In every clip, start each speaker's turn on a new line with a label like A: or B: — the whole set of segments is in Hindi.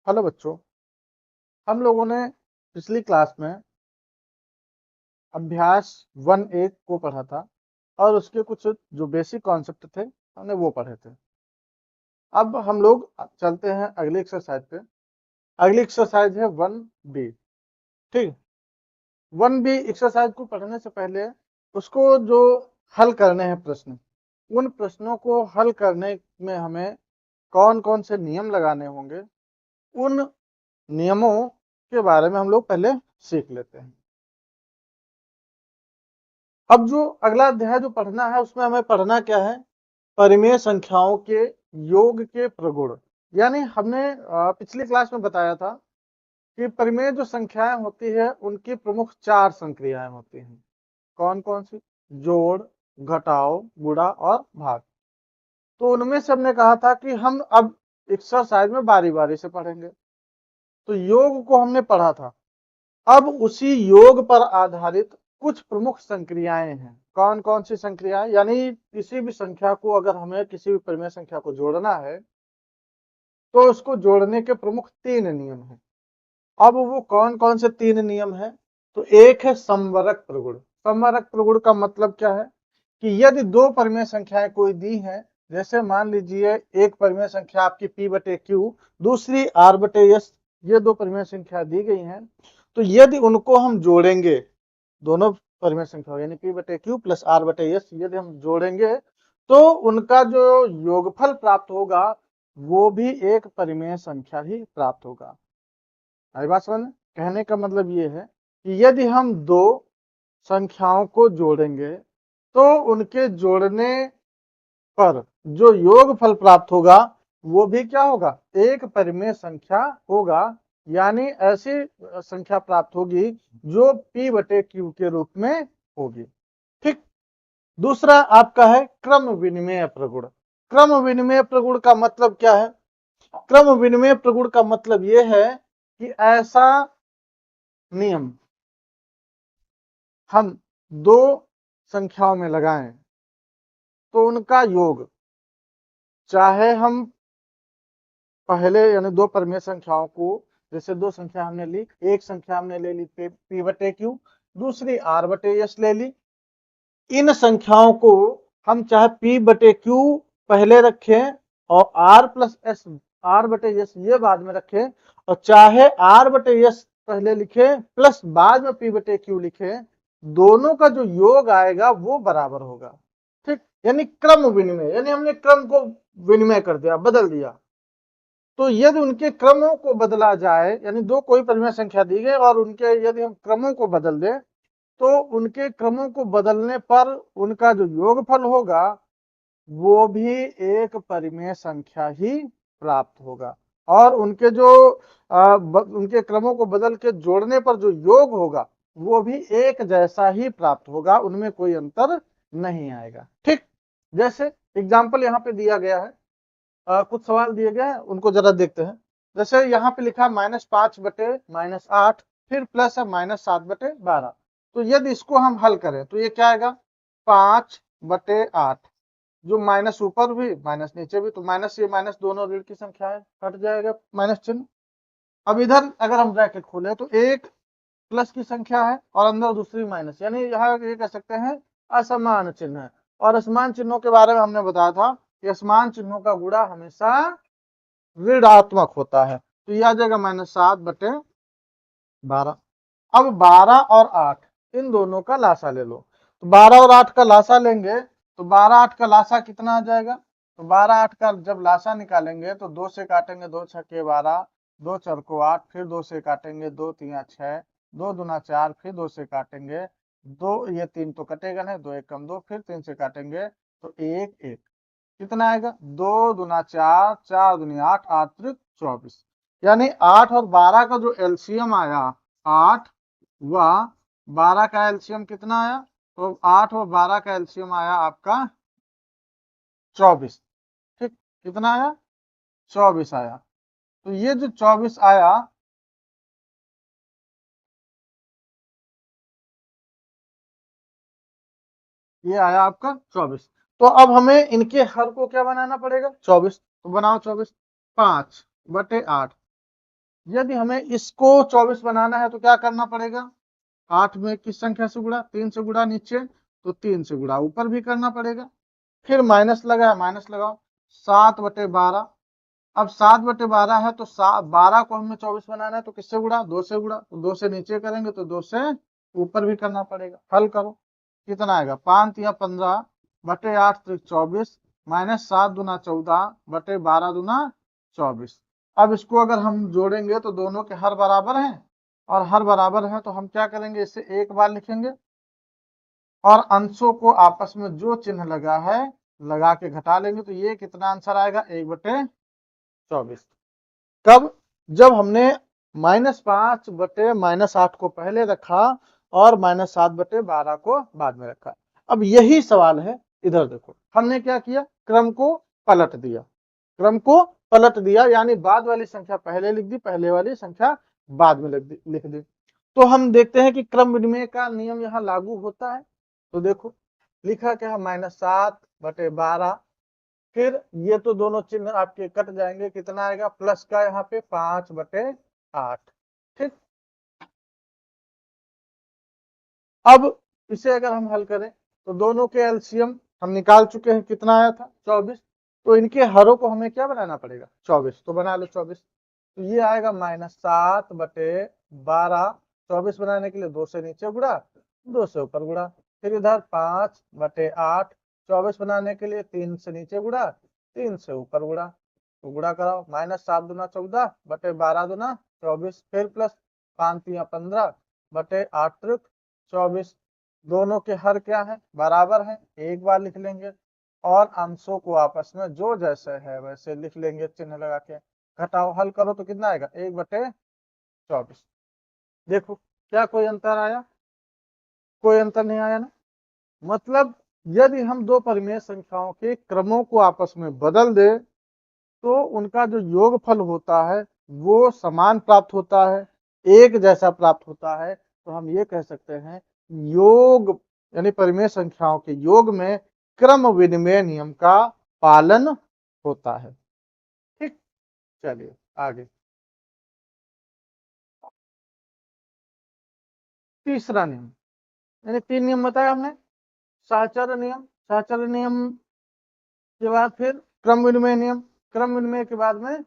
A: हेलो बच्चों, हम लोगों ने पिछली क्लास में अभ्यास 1A को पढ़ा था और उसके कुछ जो बेसिक कॉन्सेप्ट थे हमने वो पढ़े थे। अब हम लोग चलते हैं अगली एक्सरसाइज पे। अगली एक्सरसाइज है 1B। ठीक, 1B एक्सरसाइज को पढ़ने से पहले उसको जो हल करने हैं प्रश्न, उन प्रश्नों को हल करने में हमें कौन कौन से नियम लगाने होंगे, उन नियमों के बारे में हम लोग पहले सीख लेते हैं। अब जो अगला अध्याय जो पढ़ना है उसमें हमें पढ़ना क्या है, परिमेय संख्याओं के योग के प्रगुण। यानी हमने पिछली क्लास में बताया था कि परिमेय जो संख्याएं होती है उनकी प्रमुख 4 संक्रियाएं होती हैं। कौन कौन सी? जोड़, घटाओ, गुणा और भाग। तो उनमें से हमने कहा था कि हम अब एक्सरसाइज में बारी बारी से पढ़ेंगे। तो योग को हमने पढ़ा था, अब उसी योग पर आधारित कुछ प्रमुख संक्रियाएं हैं। कौन कौन सी संक्रियाएं? यानी किसी भी संख्या को अगर हमें किसी भी परिमेय संख्या को जोड़ना है तो उसको जोड़ने के प्रमुख 3 नियम हैं। अब वो कौन कौन से 3 नियम हैं? तो एक है समवरक प्रगुण। समवरक प्रगुण का मतलब क्या है कि यदि दो परिमेय संख्याएं कोई दी हैं, जैसे मान लीजिए एक परिमेय संख्या आपकी p बटे q, दूसरी r बटे s, ये दो परिमेय संख्या दी गई हैं, तो यदि उनको हम जोड़ेंगे, दोनों परिमेय संख्या यानी p बटे q प्लस r बटे s यदि हम जोड़ेंगे तो उनका जो योगफल प्राप्त होगा वो भी एक परिमेय संख्या ही प्राप्त होगा। आई बात समझ? कहने का मतलब ये है कि यदि हम दो संख्याओं को जोड़ेंगे तो उनके जोड़ने पर जो योगफल प्राप्त होगा वो भी क्या होगा? एक परिमेय संख्या होगा। यानी ऐसी संख्या प्राप्त होगी जो p बटे q के रूप में होगी। ठीक। दूसरा आपका है क्रम विनिमय प्रगुण। क्रम विनिमय प्रगुण का मतलब क्या है? क्रम विनिमय प्रगुण का मतलब यह है कि ऐसा नियम हम दो संख्याओं में लगाएं तो उनका योग, चाहे हम पहले यानी दो परिमेय संख्याओं को, जैसे दो संख्या हमने ली, एक संख्या हमने ले ली p बटे q, दूसरी r बटे s ले ली। इन संख्याओं को हम चाहे p बटे q पहले रखें और r प्लस s, r बटे s ये बाद में रखें, और चाहे r बटे s पहले लिखे प्लस बाद में p बटे q लिखे, दोनों का जो योग आएगा वो बराबर होगा। ठीक, यानी क्रम विनिमय, यानी हमने क्रम को विनिमय कर दिया, बदल दिया। तो यदि उनके क्रमों को बदला जाए, यानी दो कोई परिमेय संख्या दी गई और उनके यदि हम क्रमों को बदल दें तो उनके क्रमों को बदलने पर उनका जो योगफल होगा वो भी एक परिमेय संख्या ही प्राप्त होगा। और उनके जो उनके क्रमों को बदल के जोड़ने पर जो योग होगा वो भी एक जैसा ही प्राप्त होगा, उनमें कोई अंतर नहीं आएगा। ठीक, जैसे एग्जाम्पल यहाँ पे दिया गया है, कुछ सवाल दिए गए हैं उनको जरा देखते हैं। जैसे यहाँ पे लिखा -5 बटे -8, फिर प्लस है -7 बटे 12। तो यदि इसको हम हल करें तो ये क्या आएगा? 5 बटे 8, जो माइनस ऊपर भी माइनस नीचे भी, तो माइनस ये माइनस दोनों ऋण की संख्या है, हट जाएगा माइनस चिन्ह। अब इधर अगर हम ब्रैकेट खोले तो एक प्लस की संख्या है और अंदर दूसरी माइनस, यानी यहाँ ये कह सकते हैं असमान चिन्ह है। और असमान चिन्हों के बारे में हमने बताया था कि असमान चिन्हों का गुणा हमेशा ऋणात्मक होता है। तो ये आ जाएगा -7 बटे 12। अब 12 और 8 इन दोनों का लासा ले लो। तो 12 और 8 का लासा लेंगे तो 12 8 का लासा कितना आ जाएगा? तो 12 8 का जब लासा निकालेंगे तो 2 से काटेंगे, 2 छक्के 12, 2 चार को 8, फिर 2 से काटेंगे, 2 3 6, 2 दूना 4, फिर 2 से काटेंगे, 2 ये 3 तो कटेगा नहीं, 2 1 कम 2, फिर 3 से काटेंगे तो 1 1, कितना आएगा? 2 दूना 4, 4 दूनी 8, 8 त्रिक 24। यानी 8 और 12 का जो एलसीएम आया 8 व 12 का एलसीएम कितना आया? तो 8 और 12 का एलसीएम आया आपका 24। ठीक, कितना आया? 24 आया। तो ये जो 24 आया, ये आया आपका 24। तो अब हमें इनके हर को क्या बनाना पड़ेगा? 24। तो बनाओ 24। 5 बटे 8, यदि हमें इसको 24 बनाना है तो क्या करना पड़ेगा, 8 में किस संख्या से गुणा, 3 से गुणा नीचे, तो 3 से गुणा ऊपर भी करना पड़ेगा। फिर माइनस लगाया, माइनस लगाओ, 7/12। अब 7/12 है तो 12 को हमें 24 बनाना है तो किससे गुणा, 2 से गुणा, तो 2 से नीचे करेंगे तो 2 से ऊपर भी करना पड़ेगा। हल करो, कितना आएगा, 5 या 15/8 = 24, माइनस 7 दूना 14/12 दूना 24। अब इसको अगर हम जोड़ेंगे तो दोनों के हर बराबर हैं, और हर बराबर हैं तो हम क्या करेंगे, इसे एक बार लिखेंगे और अंशों को आपस में जो चिन्ह लगा है लगा के घटा लेंगे, तो ये कितना आंसर आएगा, 1/24। कब, जब हमने -5/-8 को पहले रखा और -7/12 को बाद में रखा। अब यही सवाल है, इधर देखो हमने क्या किया, क्रम को पलट दिया, क्रम को पलट दिया, यानी बाद वाली संख्या पहले लिख दी, पहले वाली संख्या बाद में लिख दी। तो हम देखते हैं कि क्रम विनिमय का नियम यहाँ लागू होता है। तो देखो लिखा क्या है, -7/12, फिर ये तो दोनों चिन्ह आपके कट जाएंगे, कितना आएगा, प्लस का यहाँ पे 5/8। ठीक, अब इसे अगर हम हल करें तो दोनों के एलसीएम हम निकाल चुके हैं, कितना आया था, 24। तो इनके हरों को हमें क्या बनाना पड़ेगा, 24, तो बना लो 24। तो ये आएगा -7/12, 24 बनाने के लिए 2 से नीचे गुणा, 2 से ऊपर गुणा, फिर इधर 5/8, 24 बनाने के लिए 3 से नीचे गुणा, 3 से ऊपर गुणा, तो गुणा कराओ, -7 दूना 14/12 दूना 24, फिर प्लस 5 या 15/8 24। दोनों के हर क्या है, बराबर है, एक बार लिख लेंगे और अंशों को आपस में जो जैसे है वैसे लिख लेंगे चिन्ह लगा के। घटाओ, हल करो तो कितना आएगा, 1/24। देखो क्या कोई अंतर आया, कोई अंतर नहीं आया ना। मतलब यदि हम दो परिमेय संख्याओं के क्रमों को आपस में बदल दे तो उनका जो योगफल होता है वो समान प्राप्त होता है, एक जैसा प्राप्त होता है। तो हम ये कह सकते हैं योग यानी परिमेय संख्याओं के योग में क्रम विनिमय नियम का पालन होता है। ठीक, चलिए आगे, तीसरा नियम, यानी 3 नियम बताया हमने। साहचर्य नियम, साहचर्य नियम के बाद फिर क्रम विनिमय नियम, क्रम विनिमय के बाद में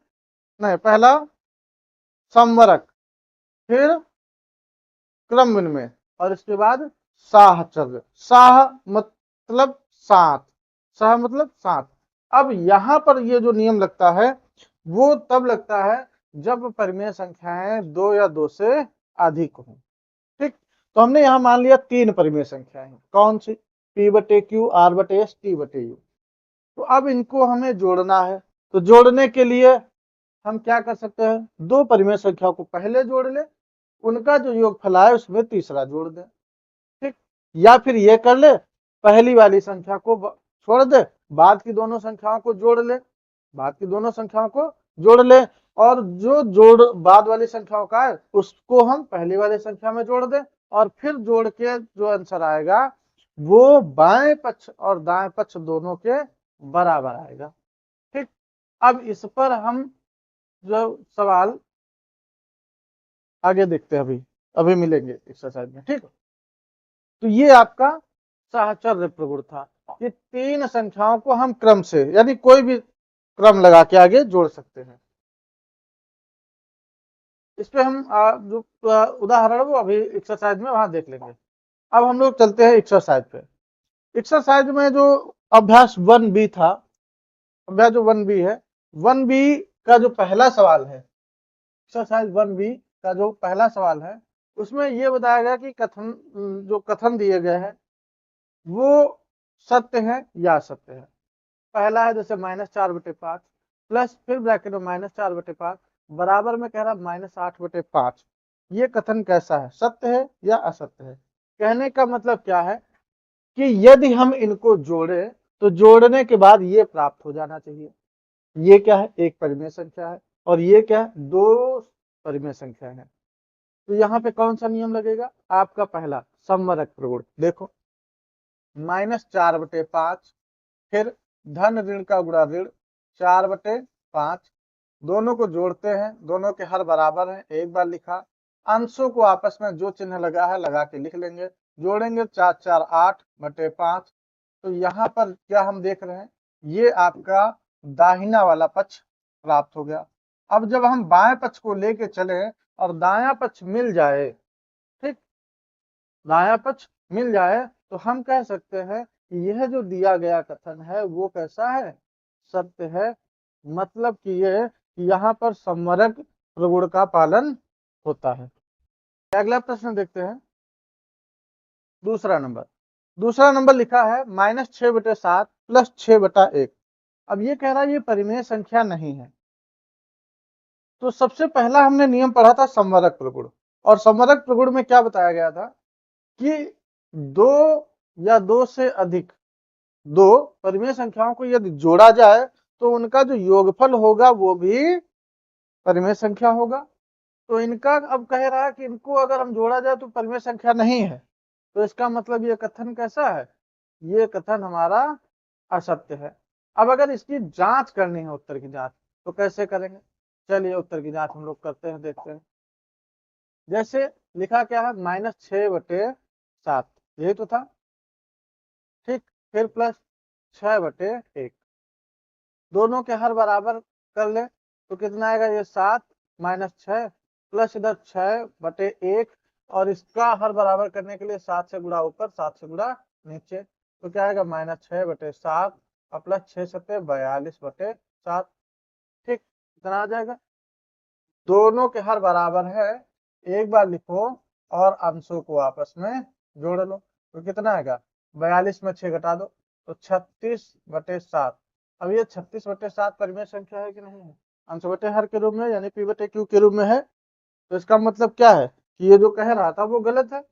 A: नहीं, पहला संवरक, फिर क्रम विनिमय, और इसके बाद साहचर्य। साह मतलब 7, साह मतलब 7। अब यहां पर ये जो नियम लगता है वो तब लगता है जब परिमेय संख्याएं 2 या 2 से अधिक हो। ठीक, तो हमने यहां मान लिया 3 परिमेय संख्याएं हैं, कौन सी, P/Q, R/S, T/U। तो अब इनको हमें जोड़ना है, तो जोड़ने के लिए हम क्या कर सकते हैं, दो परिमेय संख्याओं को पहले जोड़ ले, उनका जो योगफल आए उसमें तीसरा जोड़ दे। ठीक, या फिर ये कर ले, पहली वाली संख्या को छोड़ दे, बाद की दोनों संख्याओं को जोड़ ले, बाद की दोनों संख्याओं को जोड़ ले, और जो जोड़ बाद वाली संख्याओं का है उसको हम पहली वाली संख्या में जोड़ दे, और फिर जोड़ के जो आंसर आएगा वो बाएं पक्ष और दाएं पक्ष दोनों के बराबर आएगा। ठीक, अब इस पर हम जो सवाल आगे देखते हैं, अभी अभी मिलेंगे एक्सरसाइज में। ठीक, तो ये आपका साहचर्य प्रगुण था कि 3 संख्याओं को हम क्रम से यानी कोई भी क्रम लगा के आगे जोड़ सकते हैं। इस पे हम जो उदाहरण वो अभी एक्सरसाइज में वहां देख लेंगे। अब हम लोग चलते हैं एक्सरसाइज पे। एक्सरसाइज में जो अभ्यास 1B था, अभ्यास जो 1B है, 1B का जो पहला सवाल है, एक्सरसाइज 1B का जो पहला सवाल है उसमें ये बताया गया कि कथन, जो कथन दिए गए हैं वो सत्य है या असत्य है। पहला है जैसे -4/5 प्लस, फिर ब्रैकेट में -4/5 बराबर में कह रहा -8/5। ये कथन कैसा है, सत्य है या असत्य है। कहने का मतलब क्या है कि यदि हम इनको जोड़े तो जोड़ने के बाद ये प्राप्त हो जाना चाहिए। ये क्या है, एक परिमेय संख्या है, और ये क्या है, दो परिमेय संख्या है। तो यहाँ पे कौन सा नियम लगेगा, आपका पहला समवरक प्रगुण। देखो -4/5, फिर धन ऋण का गुणा ऋण 4/5, दोनों को जोड़ते हैं, दोनों के हर बराबर हैं, एक बार लिखा। अंशों को आपस में जो चिन्ह लगा है लगा के लिख लेंगे। जोड़ेंगे 4 4 8 बटे 5। तो यहाँ पर क्या हम देख रहे हैं, ये आपका दाहिना वाला पक्ष प्राप्त हो गया। अब जब हम बाएं पक्ष को लेके चले और दायां पक्ष मिल जाए, ठीक, दायां पक्ष मिल जाए, तो हम कह सकते हैं कि यह जो दिया गया कथन है वो कैसा है, सत्य है। मतलब कि ये यहाँ पर समवर्ग प्रगुण का पालन होता है। अगला प्रश्न देखते हैं, दूसरा नंबर लिखा है -6/7 प्लस 6/1। अब ये कह रहा है ये परिमेय संख्या नहीं है। तो सबसे पहला हमने नियम पढ़ा था समवर्ग प्रगुण, और समवर्ग प्रगुण में क्या बताया गया था कि दो या दो से अधिक दो परिमेय संख्याओं को यदि जोड़ा जाए तो उनका जो योगफल होगा वो भी परिमेय संख्या होगा। तो इनका अब कह रहा है कि इनको अगर हम जोड़ा जाए तो परिमेय संख्या नहीं है। तो इसका मतलब ये कथन कैसा है, ये कथन हमारा असत्य है। अब अगर इसकी जांच करनी है, उत्तर की जांच, तो कैसे करेंगे, चलिए उत्तर की जांच हम लोग करते हैं, देखते हैं। जैसे लिखा क्या है, -6/7, यही तो था, ठीक। फिर प्लस 6/1, दोनों के हर बराबर कर ले तो कितना आएगा, ये 7 -6 प्लस इधर 6/1, और इसका हर बराबर करने के लिए 7 से गुणा ऊपर 7 से गुणा नीचे, तो क्या आएगा -6/7 और प्लस 6 7 42/7, ठीक, इतना आ जाएगा। दोनों के हर बराबर है, एक बार लिखो और अंशों को आपस में जोड़ लो, तो कितना आएगा, 42 में 6 घटा दो तो 36/7। अब ये 36/7 परिमेय संख्या है कि नहीं है, अंश बटे हर के रूप में यानी p/q के रूप में है। तो इसका मतलब क्या है कि ये जो कह रहा था वो गलत है,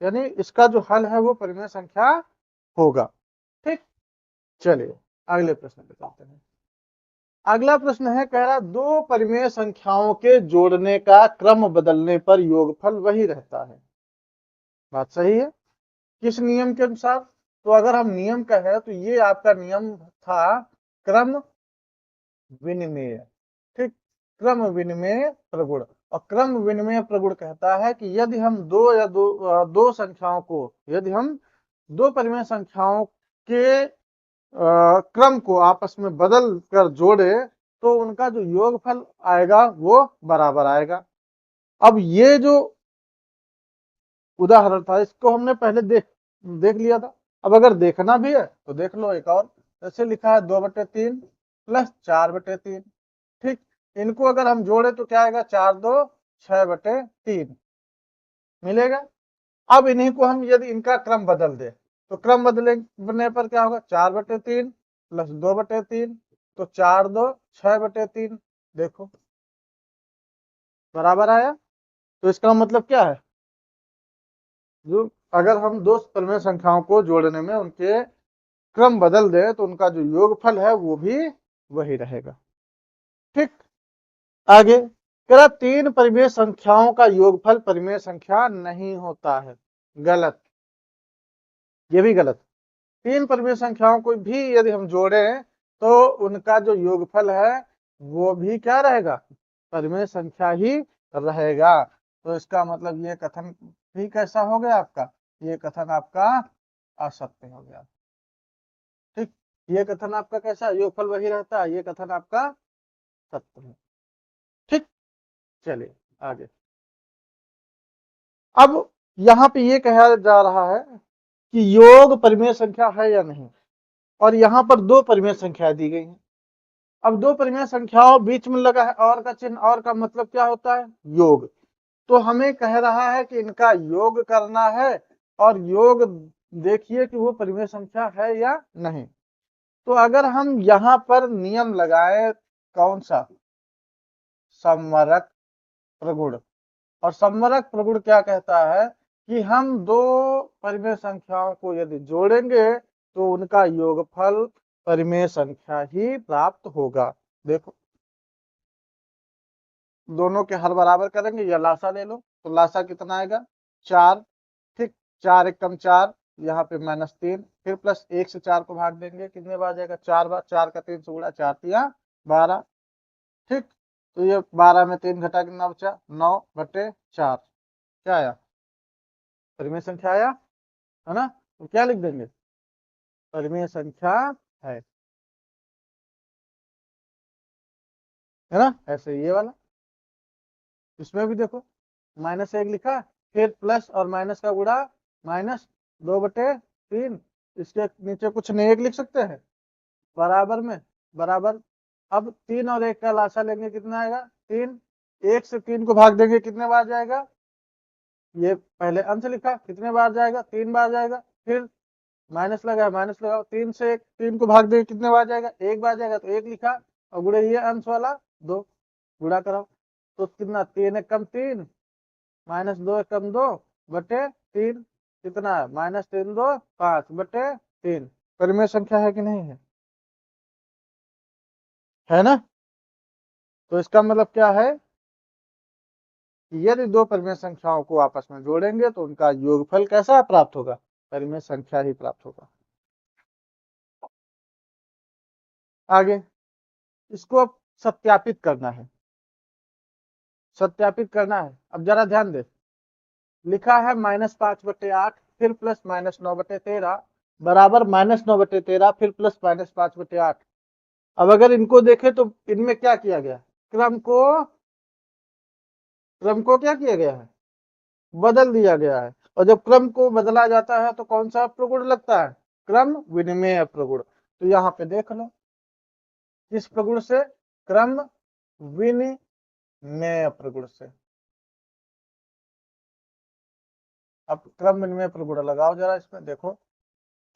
A: यानी इसका जो हल है वो परिमेय संख्या होगा, ठीक। चलिए अगले प्रश्न पे चलते हैं। अगला प्रश्न है, कह रहा दो परिमेय संख्याओं के जोड़ने का क्रम बदलने पर योगफल वही रहता है। बात सही है, किस नियम के अनुसार, तो अगर हम नियम कहें तो ये आपका नियम था क्रम विनिमेय, ठीक, क्रम विनिमेय प्रगुण। और क्रम विनिमेय प्रगुण कहता है कि यदि हम दो संख्याओं को, यदि हम दो परिमेय संख्याओं के क्रम को आपस में बदल कर जोड़े तो उनका जो योगफल आएगा वो बराबर आएगा। अब ये जो उदाहरण था इसको हमने पहले देख लिया था। अब अगर देखना भी है तो देख लो एक और, जैसे लिखा है 2/3 प्लस 4/3, ठीक। इनको अगर हम जोड़े तो क्या आएगा, 4 2 6/3 मिलेगा। अब इन्हीं को हम यदि इनका क्रम बदल दे तो क्रम बदलने पर क्या होगा, 4/3 प्लस 2/3, तो 4 2 6/3, देखो बराबर आया। तो इसका मतलब क्या है, जो अगर हम दो परिमेय संख्याओं को जोड़ने में उनके क्रम बदल दे तो उनका जो योगफल है वो भी वही रहेगा, ठीक। आगे कह रहा तीन परिमेय संख्याओं का योगफल परिमेय संख्या नहीं होता है, गलत, ये भी गलत। तीन परिमेय संख्याओं को भी यदि हम जोड़े तो उनका जो योगफल है वो भी क्या रहेगा, परिमेय संख्या ही रहेगा। तो इसका मतलब ये कथन भी कैसा हो गया आपका, ये कथन आपका असत्य हो गया, ठीक। ये कथन आपका कैसा, योगफल वही रहता है, ये कथन आपका सत्य है, ठीक। चलिए आगे। अब यहाँ पे ये कहा जा रहा है कि योग परिमेय संख्या है या नहीं, और यहाँ पर दो परिमेय संख्या दी गई हैं। अब दो परिमेय संख्याओं बीच में लगा है और का चिन्ह, और का मतलब क्या होता है, योग। तो हमें कह रहा है कि इनका योग करना है, और योग देखिए कि वो परिमेय संख्या है या नहीं। तो अगर हम यहाँ पर नियम लगाए, कौन सा, समवर्ग प्रगुण। और समवर्ग प्रगुण क्या कहता है कि हम दो परिमेय संख्याओं को यदि जोड़ेंगे तो उनका योगफल परिमेय संख्या ही प्राप्त होगा। देखो दोनों के हर बराबर करेंगे या लासा ले लो, तो लासा कितना आएगा, 4, ठीक। 4 1 4, यहाँ पे -3, फिर प्लस 1 से 4 को भाग देंगे, कितने बार जाएगा, 4 बार, 4 का 3 से गुणा, 4 3 12, ठीक। तो ये 12 में 3 घटा कितना बचा, 9/4, क्या आया, परिमेय संख्या आया, है ना। तो क्या लिख देंगे, परिमेय संख्या है ना। ऐसे ये वाला, इसमें भी देखो -1 लिखा, फिर प्लस और माइनस का गुणा, -2/3, इसके नीचे कुछ नहीं, 1 लिख सकते हैं, बराबर में बराबर। अब 3 और 1 का लासा लेंगे, कितना आएगा, 3, 1 से 3 को भाग देंगे, कितने बार जाएगा, ये पहले अंश लिखा, कितने बार जाएगा, 3 बार जाएगा, फिर माइनस लगाओ, 3 से 3 को भाग देंगे, कितने बार जाएगा, 1 बार जाएगा, तो 1 लिखा, और गुणे ये अंश वाला 2, गुणा कराओ, तो कितना, 3 1 कम 3, -2 1 कम 2/3, कितना है, -3 2 5/3, परिमेय संख्या है कि नहीं है ना। तो इसका मतलब क्या है, यदि दो परिमेय संख्याओं को आपस में जोड़ेंगे तो उनका योगफल कैसा प्राप्त होगा, परिमेय संख्या ही प्राप्त होगा। आगे इसको अब सत्यापित करना है, सत्यापित करना है। अब जरा ध्यान दे, लिखा है -5/8, फिर प्लस -9/13, बराबर -9/13, फिर प्लस -5/8। अब अगर इनको देखें तो इनमें क्या किया गया, क्रम को क्या किया गया है, बदल दिया गया है। और जब क्रम को बदला जाता है तो कौन सा प्रगुण लगता है, क्रम विनिमेय प्रगुण। तो यहाँ पे देख लो, किस प्रगुण से, क्रम विनिमेय प्रगुण से। अब क्रम विनिमय प्रगुण लगाओ जरा, इसमें देखो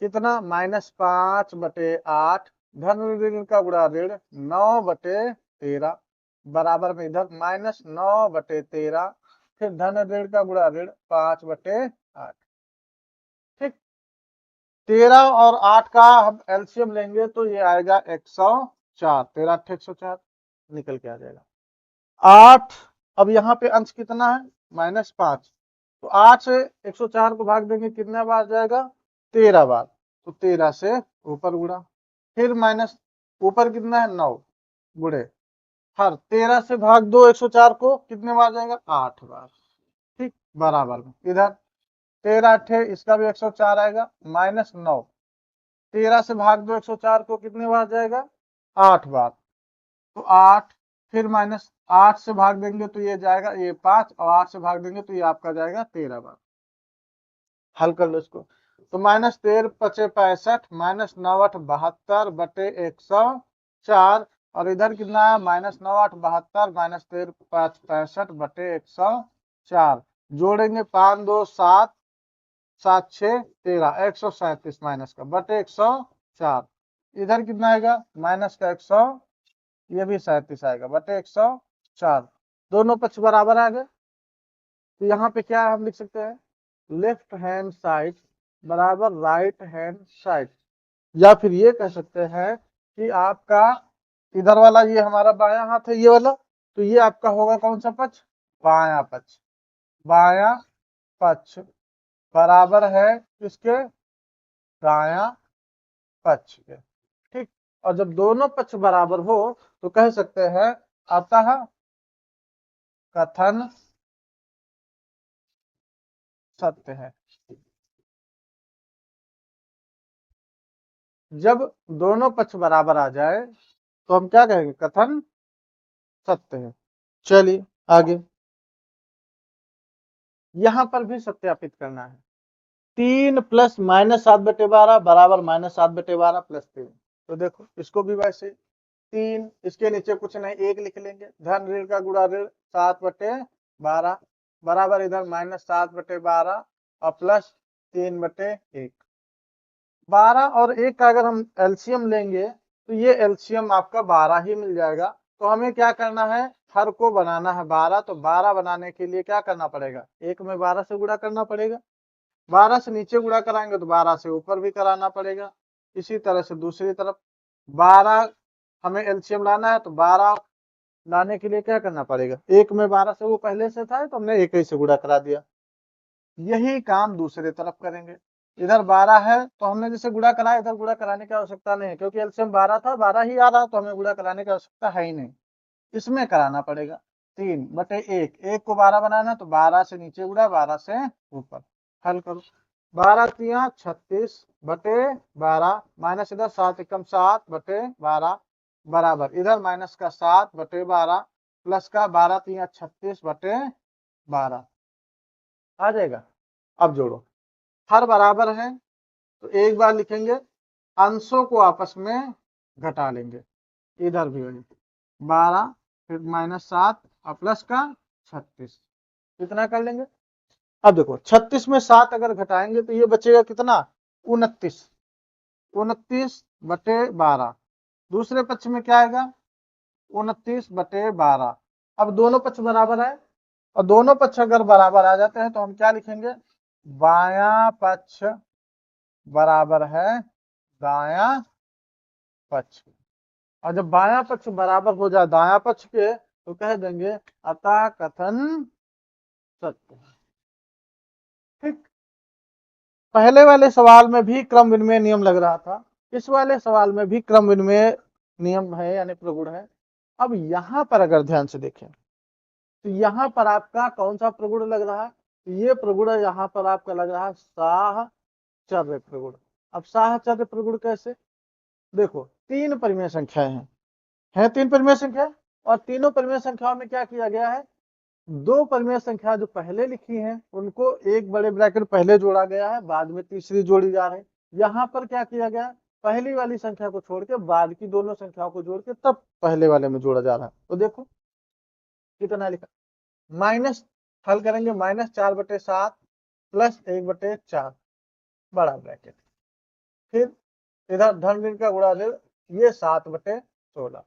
A: कितना, -5/8, धन ऋण का गुणा ऋण 9/13, बराबर में इधर -9/13, फिर धन ऋण का गुणा ऋण 5/8। ठीक, 13 और 8 का हम एलसीएम लेंगे तो ये आएगा 104, 13 8 104 निकल के आ जाएगा 8। अब यहाँ पे अंश कितना है, -5, तो 8 से 104 को भाग देंगे, कितना बार जाएगा, 13 बार, तो 13 से ऊपर गुणा, फिर माइनस, ऊपर कितना है 9, गुणे, हर 13 से भाग दो 104 को, कितने बार जाएगा, 8 बार। ठीक, बराबर में इधर 13 8 इसका भी 104 आएगा, -9, 13 से भाग दो 104 को, कितने बार जाएगा, 8 बार, तो 8, फिर -8 से भाग देंगे तो ये जाएगा, ये 5, और 8 से भाग देंगे तो ये आपका जाएगा 13 बार। हल कर लो इसको, तो -13 × 5 = 65, -9 8 72/104, और इधर कितना है, -9 8 72, -13 5 65/104, जोड़ेंगे 5 2 7 7 6 13, 137 माइनस का बटे 104, इधर कितना आएगा, माइनस का 100, ये भी 37 आएगा बटे 104, दोनों पक्ष बराबर आ गए। तो यहाँ पे क्या हम लिख सकते हैं, लेफ्ट हैंड साइड बराबर राइट हैंड साइड, या फिर ये कह सकते हैं कि आपका इधर वाला ये हमारा बायां हाथ है, ये वाला, तो ये आपका होगा कौन सा पक्ष, बायां पक्ष, बायां पक्ष बराबर है किसके, दायां पक्ष के। ठीक, और जब दोनों पक्ष बराबर हो तो कह सकते हैं अतः कथन सत्य है। जब दोनों पक्ष बराबर आ जाए तो हम क्या कहेंगे, कथन सत्य है। चलिए आगे, यहां पर भी सत्यापित करना है, 3 + -7/12 बराबर -7/12 + 3, तो देखो इसको भी वैसे 3, इसके नीचे कुछ नहीं, 1 लिख लेंगे, धन ऋण का गुणा ऋण 7/12, बराबर इधर -7/12 और प्लस 3/1, 12 और 1 का अगर हम एलसीएम लेंगे तो ये एलसीएम आपका 12 ही मिल जाएगा। तो हमें क्या करना है, हर को बनाना है 12, तो 12 बनाने के लिए क्या करना पड़ेगा, 1 में 12 से गुणा करना पड़ेगा, 12 से नीचे गुणा कराएंगे तो 12 से ऊपर भी कराना पड़ेगा। इसी तरह से दूसरी तरफ 12 हमें एलसीएम लाना है, तो 12 लाने के लिए क्या करना पड़ेगा, 1 में 12 से वो पहले से था तो हमने 1 ही से गुणा करा दिया। यही काम दूसरी तरफ करेंगे, इधर 12 है तो हमने जैसे गुणा कराया, इधर गुणा कराने की आवश्यकता नहीं है, क्योंकि एलसीएम 12 था, 12 ही आ रहा, तो हमें गुणा कराने की आवश्यकता है ही नहीं। इसमें कराना पड़ेगा 3/1, 1 को 12 बनाना तो 12 से नीचे गुणा 12 से ऊपर। हल करो, 12 तिया 36/12 माइनस इधर 7 एकम 7/12 बराबर इधर माइनस का 7/12 प्लस का 12 तिया 36/12 आ जाएगा। अब जोड़ो, हर बराबर है तो एक बार लिखेंगे, अंशों को आपस में घटा लेंगे, इधर भी वही 12 फिर -7 और प्लस का 36, कितना कर लेंगे। अब देखो 36 में 7 अगर घटाएंगे तो ये बचेगा कितना, 29, 29/12। दूसरे पक्ष में क्या आएगा, 29/12। अब दोनों पक्ष बराबर है, और दोनों पक्ष अगर बराबर आ जाते हैं तो हम क्या लिखेंगे, बायां पक्ष बराबर है दायां पक्ष। और जब बायां पक्ष बराबर हो जाए दायां पक्ष के तो कह देंगे अतः कथन सत्य। ठीक, पहले वाले सवाल में भी क्रम विनिमय नियम लग रहा था, इस वाले सवाल में भी क्रम विनिमय नियम है यानी प्रगुण है। अब यहां पर अगर ध्यान से देखें तो यहां पर आपका कौन सा प्रगुण लग रहा है, ये प्रगुण यहां पर आपका लग रहा है साहचर्य प्रगुण। अब साहचर्य प्रगुण कैसे, देखो तीन परिमेय संख्याएं हैं तीन परिमेय संख्या, और तीनों परिमेय संख्याओं में क्या किया गया है, दो परिमेय संख्या जो पहले लिखी हैं उनको एक बड़े ब्रैकेट पहले जोड़ा गया है, बाद में तीसरी जोड़ी जा रही है। यहाँ पर क्या किया गया, पहली वाली संख्या को छोड़ के बाद की दोनों संख्याओं को जोड़ के तब पहले वाले में जोड़ा जा रहा है। तो देखो कितना लिखा, माइनस, हल करेंगे -4/7 प्लस 1/4 बड़ा ब्रैकेट, फिर इधर धन ऋण का गुणा ऋण, ये 7/16।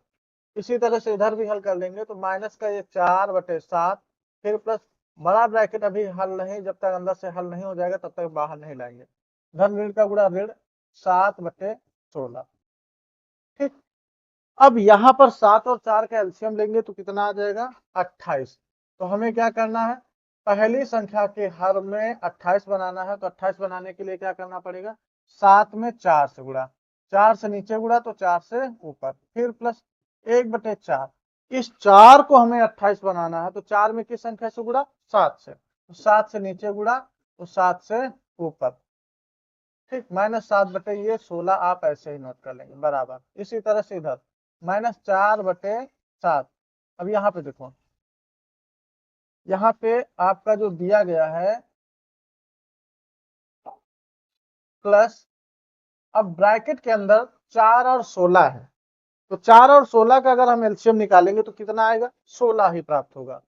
A: इसी तरह से इधर भी हल कर लेंगे तो माइनस का ये 4/7 फिर प्लस बड़ा ब्रैकेट, अभी हल नहीं, जब तक अंदर से हल नहीं हो जाएगा तब तक बाहर नहीं लाएंगे, धन ऋण का गुणा ऋण 7/16। ठीक, अब यहाँ पर 7 और 4 का एलसीएम लेंगे तो कितना आ जाएगा, 28। तो हमें क्या करना है, पहली संख्या के हर में 28 बनाना है, तो 28 बनाने के लिए क्या करना पड़ेगा, 7 में 4 से गुणा, 4 से नीचे गुणा तो 4 से ऊपर, फिर प्लस 1/4। इस 4 को हमें 28 बनाना है तो 4 में किस संख्या से गुणा, 7 से, तो 7 से नीचे गुणा तो 7 से ऊपर। ठीक, -7/16 आप ऐसे ही नोट कर लेंगे बराबर। इसी तरह से इधर -4/7। अब यहाँ पे देखो, यहाँ पे आपका जो दिया गया है प्लस, अब ब्रैकेट के अंदर 4 और 16 है, तो 4 और 16 का अगर हम एलसीएम निकालेंगे तो कितना आएगा, 16 ही प्राप्त होगा।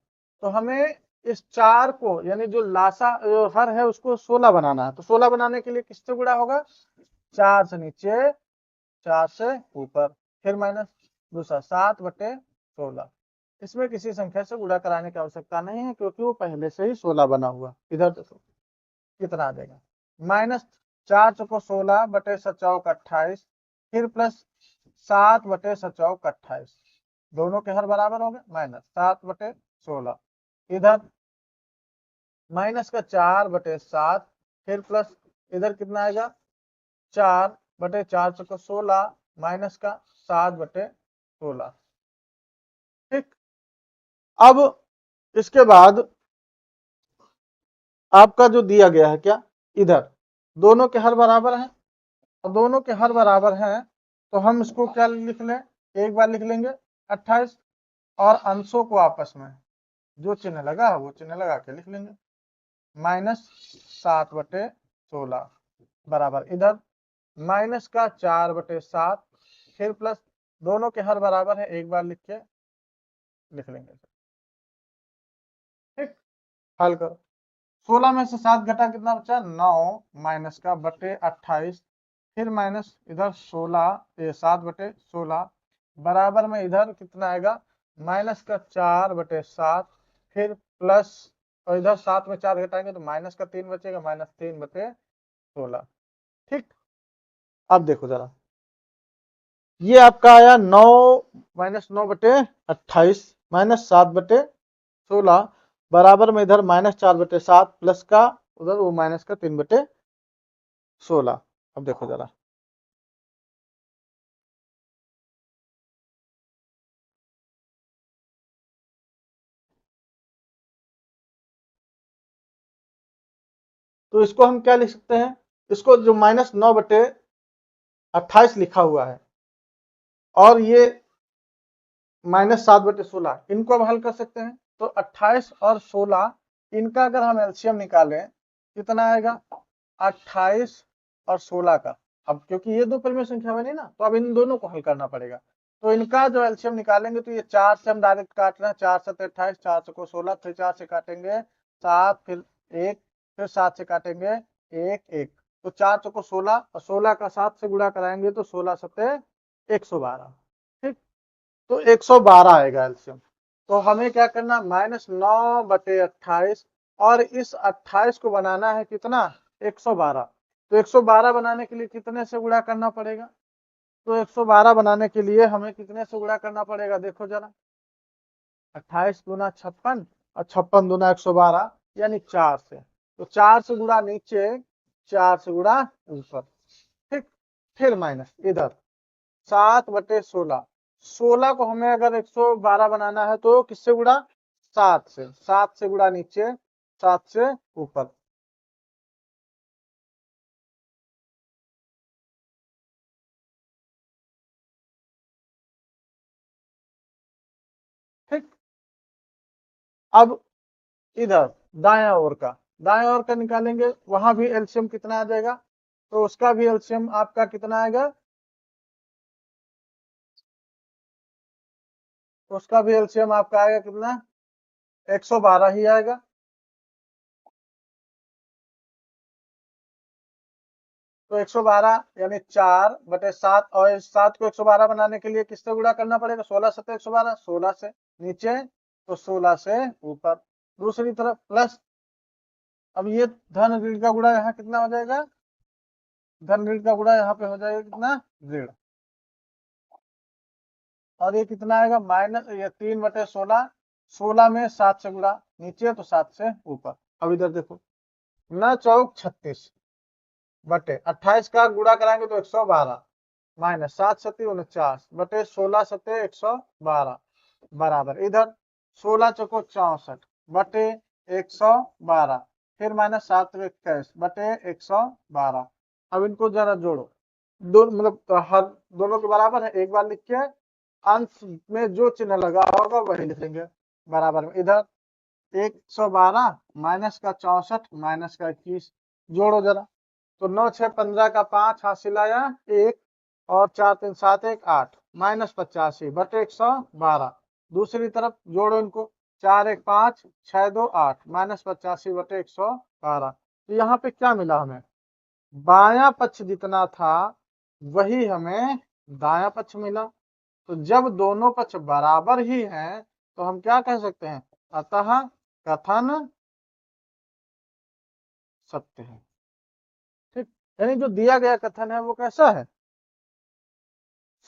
A: तो हमें इस 4 को यानी जो लासा हर है उसको 16 बनाना है, तो 16 बनाने के लिए किससे गुणा होगा, 4 से नीचे 4 से ऊपर, फिर माइनस दूसरा 7/16। इसमें किसी संख्या से गुणा कराने की आवश्यकता नहीं है क्योंकि वो पहले से ही 16 बना हुआ। इधर देखो कितना आ जाएगा, -4 चौको 16/7 28, फिर प्लस 7/7 28, दोनों के हर बराबर हो गए, -7/16। इधर माइनस का 4/7, फिर प्लस इधर कितना आएगा, 4/4 चौको 16 माइनस का 7/16। ठीक, अब इसके बाद आपका जो दिया गया है क्या, इधर दोनों के हर बराबर हैं, और दोनों के हर बराबर हैं तो हम इसको क्या लिख लें, एक बार लिख लेंगे 28, और अंशों को आपस में जो चिन्ह लगा वो चिन्ह लगा के लिख लेंगे, -7/16 बराबर इधर माइनस का 4/7, फिर प्लस दोनों के हर बराबर है, एक बार लिख के लिख लेंगे। ठीक, हल करो, 16 में से 7 घटा कितना बचा, 9 माइनस का बटे 28, फिर माइनस इधर 7/16 बराबर में इधर कितना आएगा, माइनस का 4/7, फिर प्लस, और इधर 7 में 4 घटाएंगे तो माइनस का 3 बचेगा, -3/16। ठीक, अब देखो जरा, ये आपका आया 9 -9/28 -7/16 बराबर में इधर -4/7 प्लस का उधर वो माइनस का 3/16। अब देखो जरा, तो इसको हम क्या लिख सकते हैं, इसको जो -9/28 लिखा हुआ है और ये -7/16, इनको अब हल कर सकते हैं। तो 28 और 16 इनका अगर हम एलसीएम निकालें कितना आएगा, 28 और 16 का। अब क्योंकि ये दो परिमेय संख्या बनी ना, तो अब इन दोनों को हल करना पड़ेगा। तो इनका जो एलसीएम निकालेंगे तो ये 4 से हम डायरेक्ट काट रहे हैं, 4 7 28, 4 से को 16, फिर 4 से काटेंगे 7, फिर 1, फिर 7 से काटेंगे 1 1, तो 4 से को 16 और 16 का 7 से गुणा कराएंगे तो 16 सत्ते 112। ठीक, तो 112 आएगा एलसीएम। तो हमें क्या करना, -9/28 और इस 28 को बनाना है कितना, 112। तो 112 बनाने के लिए कितने से गुणा करना पड़ेगा, तो 112 बनाने के लिए हमें कितने से गुणा करना पड़ेगा, देखो जरा, 28 दूना 56 और 56 दूना 112 यानी 4 से। तो 4 से गुणा नीचे, 4 से गुणा ऊपर। ठीक, फिर माइनस इधर 7/16, 16 को हमें अगर 112 बनाना है तो किससे गुणा, 7 से। 7 से गुणा नीचे, 7 से ऊपर। ठीक, अब इधर दाएं ओर का निकालेंगे, वहां भी एलसीएम कितना आ जाएगा, तो उसका भी एलसीएम आपका कितना आएगा, उसका भी एलसीएम आपका आएगा कितना, 112 ही आएगा। तो 112 यानी 4/7, और इस 7 को 112 बनाने के लिए किससे गुणा करना पड़ेगा, 16 7 112, 16 से नीचे तो 16 से ऊपर। दूसरी तरफ प्लस, अब ये धन ऋण का गुणा यहाँ कितना हो जाएगा, धन ऋण का गुणा यहाँ पे हो जाएगा कितना, ऋण। और ये कितना आएगा, माइनस ये 3/16, 16 में 7 से गुणा नीचे तो 7 से ऊपर। अब इधर देखो, 9×4 = 36 बटे 28 का गुणा कराएंगे तो 112 माइनस 7 7 49 बटे 16 7 112 बराबर इधर 16 चौको 64 बटे 112, फिर माइनस 7 21 बटे 112। अब इनको जरा जोड़ो, दो मतलब हर दोनों के बराबर है, एक बार लिख के अंश में जो चिन्ह लगा होगा वही लिखेंगे बराबर में। इधर 112 माइनस का 64 माइनस का 21, जोड़ो जरा, तो 9 6 15 का 5 हासिल आया 1 और 4 3 7 1 8 -85 बटे 112। दूसरी तरफ जोड़ो इनको, 4 1 5 6 2 8 -85 बटे 112। तो यहाँ पे क्या मिला हमें, बायां पक्ष जितना था वही हमें दायां पक्ष मिला। तो जब दोनों पक्ष बराबर ही हैं तो हम क्या कह सकते हैं, अतः कथन सत्य है। ठीक, यानी जो दिया गया कथन है वो कैसा है,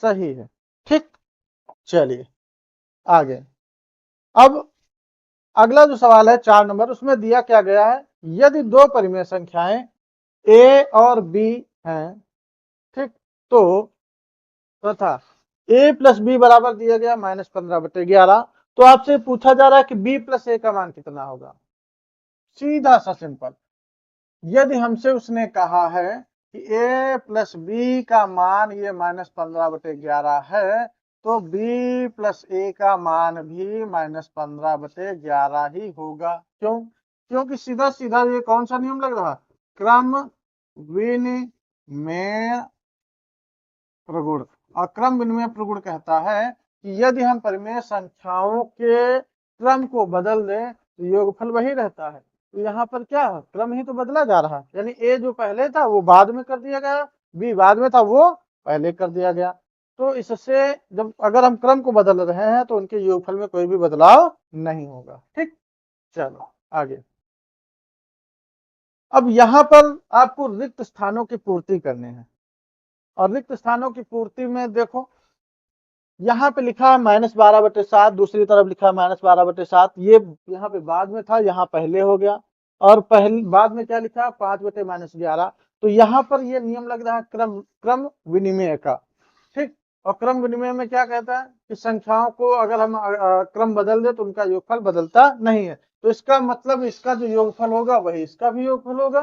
A: सही है। ठीक, चलिए आगे। अब अगला जो सवाल है 4 नंबर, उसमें दिया क्या गया है, यदि दो परिमेय संख्याएं a और b हैं, ठीक, तो तथा a प्लस बी बराबर दिया गया -15/11, तो आपसे पूछा जा रहा है कि b प्लस a का मान कितना होगा। सीधा सा सिंपल, यदि हमसे उसने कहा है कि a प्लस बी का मान ये -15/11 है, तो b प्लस a का मान भी -15/11 ही होगा। क्यों, क्योंकि सीधा सीधा ये कौन सा नियम लग रहा, क्रम विनिमेय प्रगुण। और क्रम विनिमय प्रगुण कहता है कि यदि हम परिमेय संख्याओं के क्रम को बदल दें तो योगफल वही रहता है। तो यहाँ पर क्या है, क्रम ही तो बदला जा रहा है, यानी ए जो पहले था वो बाद में कर दिया गया, बी बाद में था वो पहले कर दिया गया। तो इससे जब अगर हम क्रम को बदल रहे हैं तो उनके योगफल में कोई भी बदलाव नहीं होगा। ठीक, चलो आगे। अब यहाँ पर आपको रिक्त स्थानों की पूर्ति करनी है, और रिक्त स्थानों की पूर्ति में देखो यहाँ पे लिखा है -12/7, दूसरी तरफ लिखा है -12/7, ये यहाँ पे बाद में था, यहाँ पहले हो गया। और पहले बाद में क्या लिखा है, 5/-11। तो यहाँ पर ये नियम लग रहा है क्रम विनिमय का। ठीक, और क्रम विनिमय में क्या कहता है कि संख्याओं को अगर हम क्रम बदल दे तो उनका योगफल बदलता नहीं है। तो इसका मतलब इसका जो योगफल होगा वही इसका भी योगफल होगा,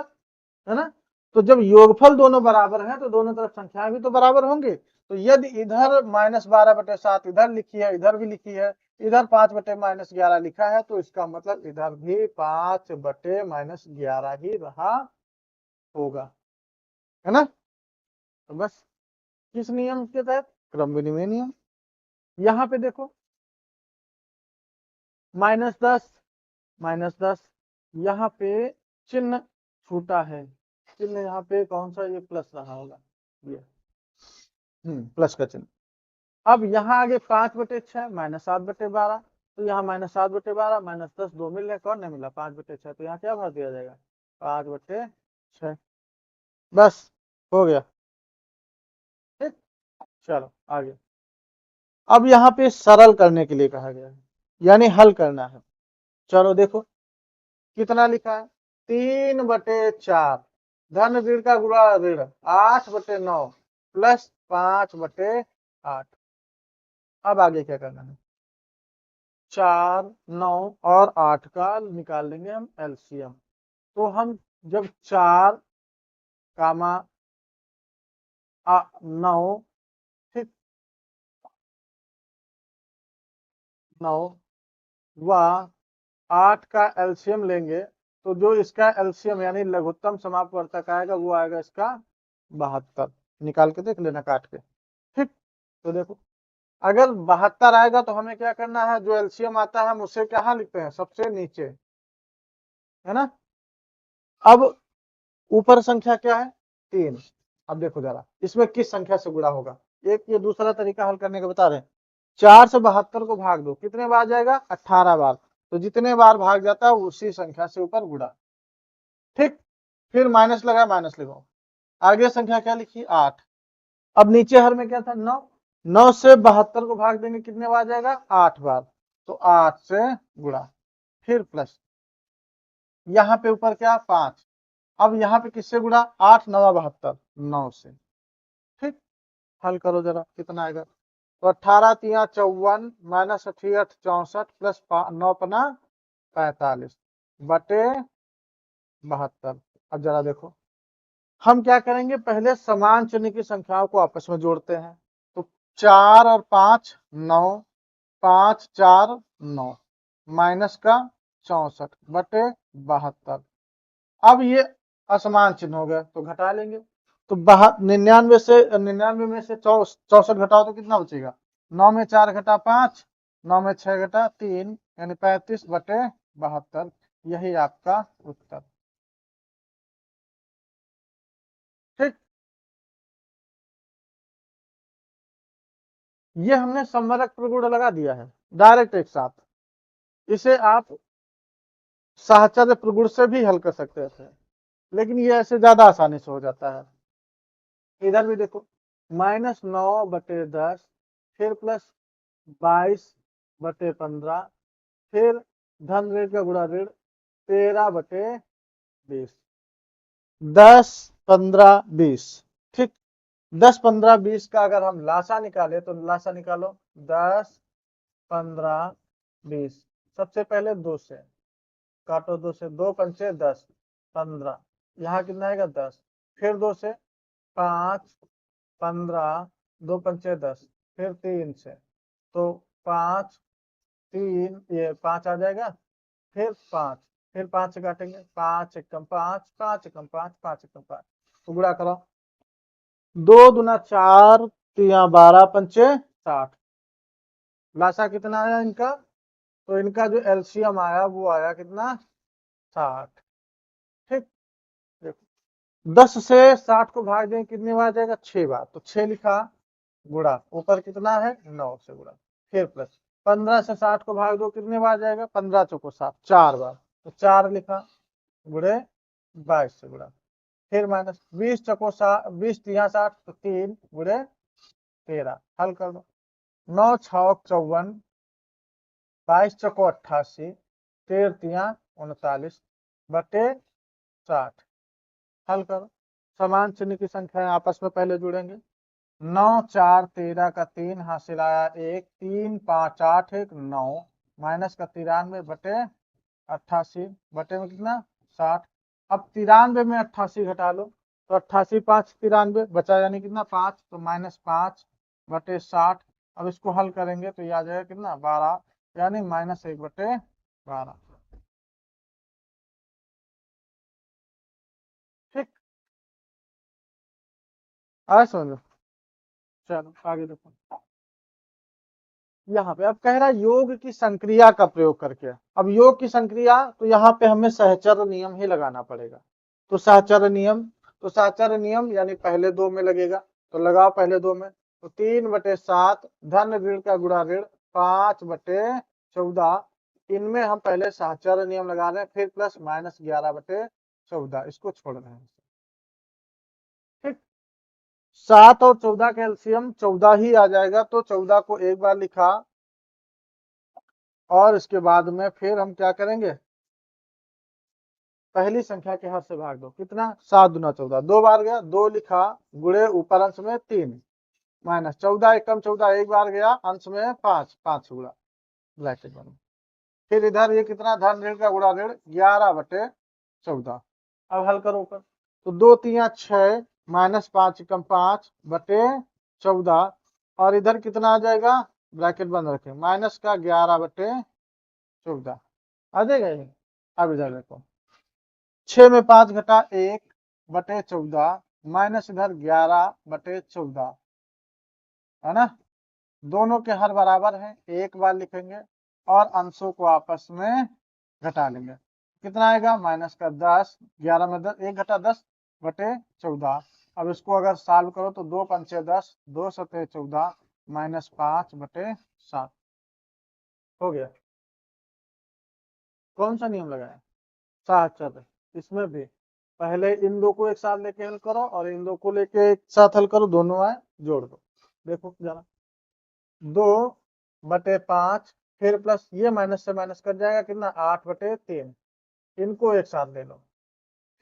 A: है ना। तो जब योगफल दोनों बराबर हैं तो दोनों तरफ संख्याएं भी तो बराबर होंगे। तो यदि इधर -12/7 इधर लिखी है, इधर भी लिखी है, इधर 5/-11 लिखा है, तो इसका मतलब इधर भी 5/-11 ही रहा होगा, है ना। तो बस किस नियम के तहत? क्रम विनिमय नियम। यहां पे देखो -10 -10, यहाँ पे चिन्ह छूटा है, चिन्ह यहाँ पे कौन सा, ये प्लस रहा होगा, ये प्लस का चिन्ह। अब यहाँ आगे 5/6 -7/12, तो यहाँ -7/12 -10 2 मिल रहे, कौन नहीं मिला, 5/6, तो यहाँ क्या भर दिया जाएगा, 5/6। बस हो गया, ठीक। चलो आगे। अब यहाँ पे सरल करने के लिए कहा गया है, यानी हल करना है। चलो देखो कितना लिखा है, 3/4, धन ऋण का गुणा ऋण 8/9 प्लस 5/8। अब आगे क्या करना है, 4, 9 और 8 का निकाल लेंगे हम एलसीएम। तो हम जब 4, 9, ठीक, 9 व 8 का एलसीएम लेंगे, तो जो इसका एलसीएम यानी लघुत्तम समापवर्तक आएगा वो आएगा इसका 72। निकाल के देख लेना काट के, ठीक। तो देखो अगर 72 आएगा तो हमें क्या करना है, जो एलसीएम आता है हम उसे कहाँ लिखते हैं, सबसे नीचे, है ना। अब ऊपर संख्या क्या है, 3। अब देखो जरा इसमें किस संख्या से गुणा होगा, एक ये दूसरा तरीका हल करने का बता रहे हैं। 4 से 72 को भाग दो, कितने बार जाएगा, 18 बार। तो जितने बार भाग जाता है उसी संख्या से ऊपर गुणा, ठीक। फिर माइनस लगा, माइनस लिखो, आगे संख्या क्या लिखी, 8। अब नीचे हर में क्या था, 9। 9 से 72 को भाग देंगे, कितने बार जाएगा, 8 बार। तो 8 से गुणा, फिर प्लस, यहाँ पे ऊपर क्या, 5। अब यहाँ पे किससे गुणा, 8 9 72, 9 से, ठीक। हल करो जरा कितना आएगा, तो 18 3 54 माइनस 68 64 प्लस 9 पना 45 बटे 72। अब जरा देखो हम क्या करेंगे, पहले समान चिन्ह की संख्याओं को आपस में जोड़ते हैं। तो 4 और 5 9, 5 4 9 माइनस का 64 बटे 72। अब ये असमान चिन्ह हो गया तो घटा लेंगे। तो 99 में से 64 घटाओ तो कितना बचेगा, 9 में 4 घटा 5, 9 में 6 घटा 3, यानी 35/72। यही आपका उत्तर, ठीक। ये हमने सम्वरक प्रगुण लगा दिया है डायरेक्ट एक साथ। इसे आप साहचर्य प्रगुण से भी हल कर सकते थे, लेकिन ये ऐसे ज्यादा आसानी से हो जाता है। इधर भी देखो -9/10, फिर प्लस 22/15, फिर धन ऋण का गुणा ऋण 13/20, 10 15 20, ठीक। 10 15 20 का अगर हम लासा निकाले तो लासा निकालो, 10 15 20। सबसे पहले 2 से काटो, 2 से 2 पंचे 10 15, यहाँ कितना आएगा 10। फिर 2 से 5 15, 2 पंचे 10, फिर 3 से, तो 5 3 ये 5 आ जाएगा, फिर 5, फिर 5 से काटेंगे, 5 एकम 5, 5 एकम 5, 5 एकम 5, तो गुणा करो, 2 दूना 4 3 12 पंचे 60। लासा कितना आया इनका, तो इनका जो एलसीएम आया वो आया कितना, 60, ठीक। देखो 10 से 60 को भाग दें कितनी बार जाएगा, 6 बार, तो 6 लिखा, गुणा ऊपर कितना है, 9 से गुणा, फिर प्लस 15 से 60 को भाग दो, कितने बार जाएगा, 15 चौको 60, 4 बार, तो 4 लिखा, गुणे 22 से गुणा, फिर माइनस 20 चौको 20 3 60, तो 3 गुणे 13। हल कर दो, 9 6 54, 22 चौको 88, 13 3 39 बटे 60। हल करो, समान चिन्ह की संख्याएं आपस में पहले जुड़ेंगे। 9 4 13 का 3 हासिल आया 1, 3 5 8 1 9 माइनस का 93 बटे 88 बटे में कितना 60। अब 93 में 88 घटा लो, तो 88 5 93 बचा, यानी कितना 5, तो -5/60। अब इसको हल करेंगे तो ये आ जाएगा कितना 12, यानी -1/12। ठीक, आया समझ। चलो आगे देखो, यहाँ पे अब कह रहा है योग की संक्रिया का प्रयोग करके। अब योग की संक्रिया, तो यहाँ पे हमें सहचर नियम ही लगाना पड़ेगा। तो सहचर नियम यानी पहले दो में लगेगा, तो लगाओ पहले दो में। तो 3/7 धन ऋण का गुणा ऋण 5/14, इनमें हम पहले सहचर नियम लगा रहे हैं, फिर प्लस -11/14, इसको छोड़ रहे हैं। ठीक, 7 और 14 का एलसीएम 14 ही आ जाएगा, तो 14 को एक बार लिखा, और इसके बाद में फिर हम क्या करेंगे, पहली संख्या के हर से भाग दो, कितना 7 दूना 14, 2 बार गया, 2 लिखा, गुणे ऊपर अंश में 3, माइनस 14 एकम 14 एक बार गया, अंश में 5, 5 गुणा ब्रैकेट बनो। फिर इधर ये कितना धन ऋण का गुणा ऋण 11/14। अब हल करो ऊपर, तो 2 3 6, -5 एकम 5/14, और इधर कितना आ जाएगा, ब्रैकेट बंद रखे, माइनस का 11/14 आ जाएगा ये। अब इधर देखो, 6 में 5 घटा 1/14, माइनस इधर 11/14, है ना। दोनों के हर बराबर हैं, एक बार लिखेंगे, और अंशों को आपस में घटा लेंगे, कितना आएगा माइनस का 10, 11 में 10, 1 घटा 10/14। अब इसको अगर सॉल्व करो तो 2 पंचे 10, 2 सते 14, -5/7 हो गया। कौन सा नियम लगाया, सहचर। इसमें भी पहले इन दो को एक साथ लेके हल करो, और इन दो को लेके एक साथ हल करो, दोनों आए जोड़ दो। देखो जरा, 2/5, फिर प्लस ये माइनस से माइनस कर जाएगा, कितना 8/3, इनको एक साथ ले लो।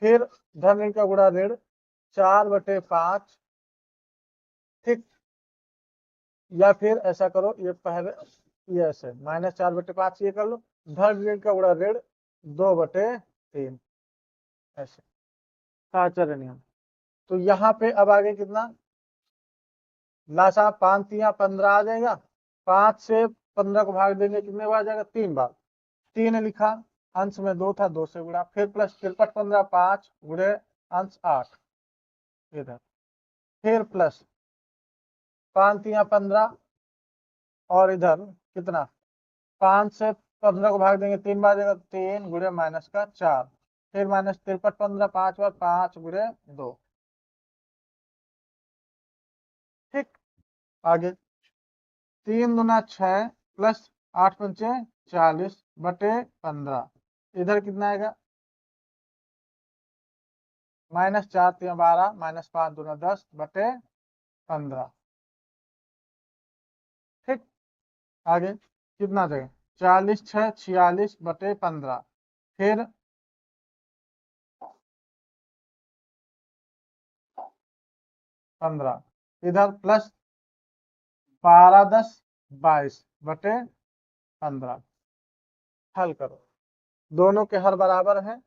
A: फिर धन ऋण का गुणा ऋण 4/5। ठीक, या फिर ऐसा करो, ये पहले ये ऐसे -4/5 ये कर लो, धन ऋण का गुणा ऋण 2/3, ऐसे साचर्य नियम। तो यहाँ पे अब आगे कितना, लासा 5 3 15 आ जाएगा, 5 से 15 को भाग देंगे, कितने बार आ जाएगा 3 बार, 3 लिखा, अंश में 2 था, 2 से गुणा, फिर प्लस 53 15 5 गुणे अंश 8 इधर, फिर प्लस 5 3 15, और इधर कितना 5 से 15 को भाग देंगे, 3 बार जाएगा, 3 गुणे माइनस का 4, फिर माइनस 53 15 5 बार, 5 गुणे 2। ठीक, आगे 3 दूना 6 प्लस 8 पंचे 40/15, इधर कितना आएगा -4 3 12, -5 दूना 10/15। ठीक, आगे कितना देगा 40 6 46/15, फिर 15, इधर प्लस 12 10 22/15। हल करो, दोनों के हर बराबर हैं,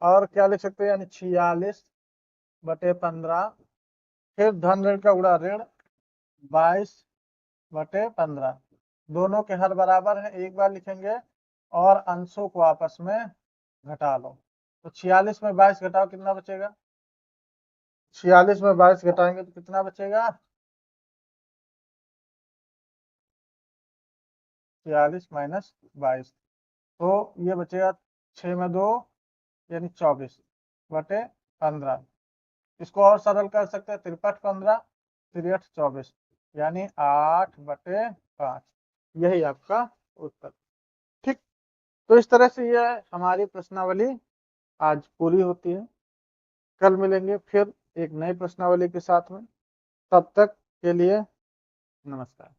A: और क्या लिख सकते हैं, यानी 46/15, फिर धन ऋण का गुणा ऋण 22/15, दोनों के हर बराबर हैं, एक बार लिखेंगे, और अंशों को आपस में घटा लो। तो 46 में 22 घटाओ, कितना बचेगा, 46 में 22 घटाएंगे तो कितना बचेगा, 46 माइनस 22, तो ये बचेगा 6 में 2, यानी 24/15। इसको और सरल कर सकते हैं, 53 15 3 8 24, यानी 8/5, यही आपका उत्तर। ठीक, तो इस तरह से यह हमारी प्रश्नावली आज पूरी होती है। कल मिलेंगे फिर एक नई प्रश्नावली के साथ में, तब तक के लिए नमस्कार।